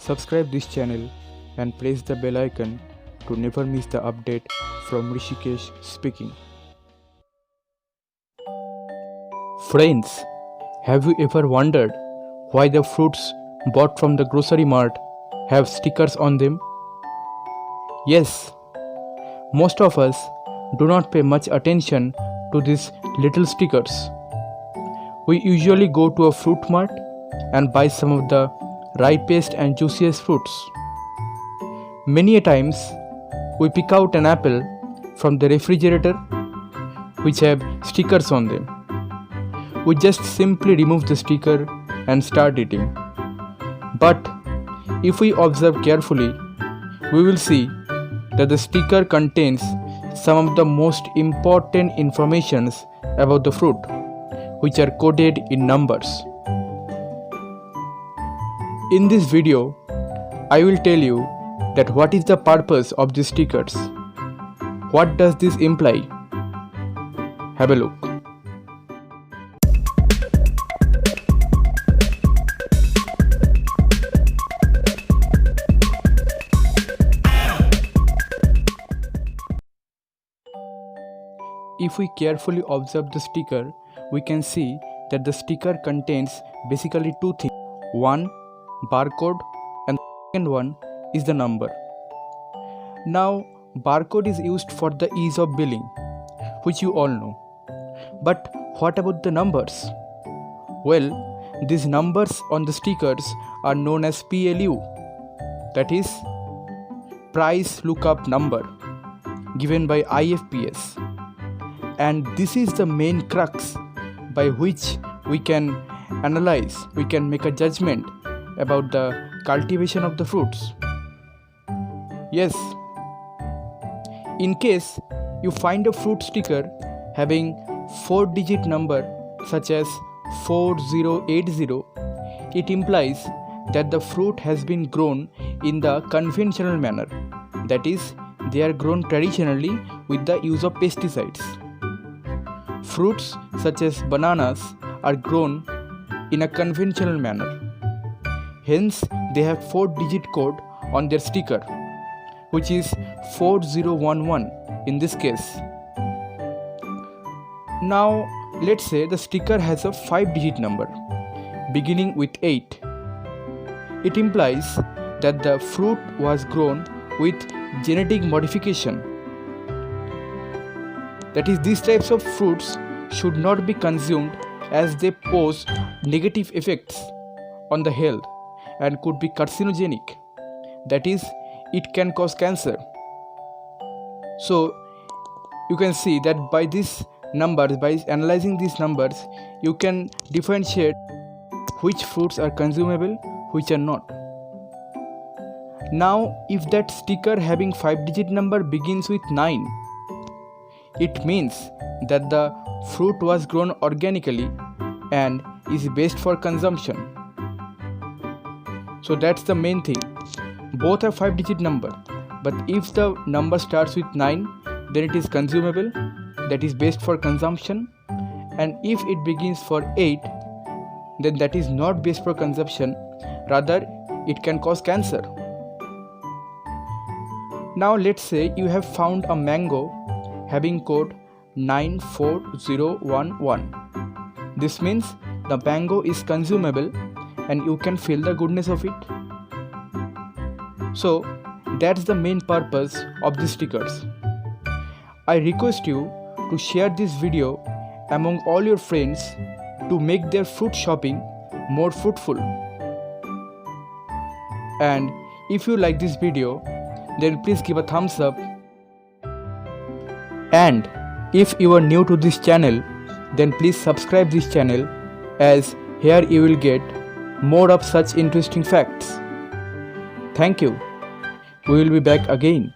Subscribe this channel and press the bell icon to never miss the update from Rishikesh speaking. Friends, have you ever wondered why the fruits bought from the grocery mart have stickers on them? Yes, most of us do not pay much attention to these little stickers. We usually go to a fruit mart and buy some of the ripest and juiciest fruits. Many a times, we pick out an apple from the refrigerator which have stickers on them. We just simply remove the sticker and start eating. But if we observe carefully, we will see that the sticker contains some of the most important informations about the fruit, which are coded in numbers. In this video, I will tell you that what is the purpose of these stickers. What does this imply? Have a look. If we carefully observe the sticker, we can see that the sticker contains basically two things. One, barcode, and the second one is the number. Now, barcode is used for the ease of billing, which you all know. But what about the numbers? Well, these numbers on the stickers are known as PLU, that is, Price Lookup Number, given by IFPS. And this is the main crux by which we can analyze, we can make a judgment about the cultivation of the fruits. Yes, in case you find a fruit sticker having 4-digit number such as 4080, it implies that the fruit has been grown in the conventional manner, that is, they are grown traditionally with the use of pesticides. Fruits such as bananas are grown in a conventional manner. Hence, they have 4-digit code on their sticker, which is 4011 in this case. Now, let's say the sticker has a 5-digit number beginning with 8. It implies that the fruit was grown with genetic modification. That is, these types of fruits should not be consumed as they pose negative effects on the health and could be carcinogenic. That is, it can cause cancer. So, you can see that by these numbers, by analyzing these numbers, you can differentiate which fruits are consumable, which are not. Now, if that sticker having 5-digit number begins with 9, it means that the fruit was grown organically and is best for consumption. So that's the main thing. Both are 5-digit number, but if the number starts with 9, then it is consumable, that is best for consumption, and if it begins for 8, then that is not best for consumption, rather it can cause cancer. Now let's say you have found a mango having code 94011. This means the mango is consumable and you can feel the goodness of it. So that's the main purpose of these stickers. I request you to share this video among all your friends to make their fruit shopping more fruitful. And if you like this video, then please give a thumbs up. And if you are new to this channel, then please subscribe this channel, as here you will get more of such interesting facts. Thank you. We will be back again.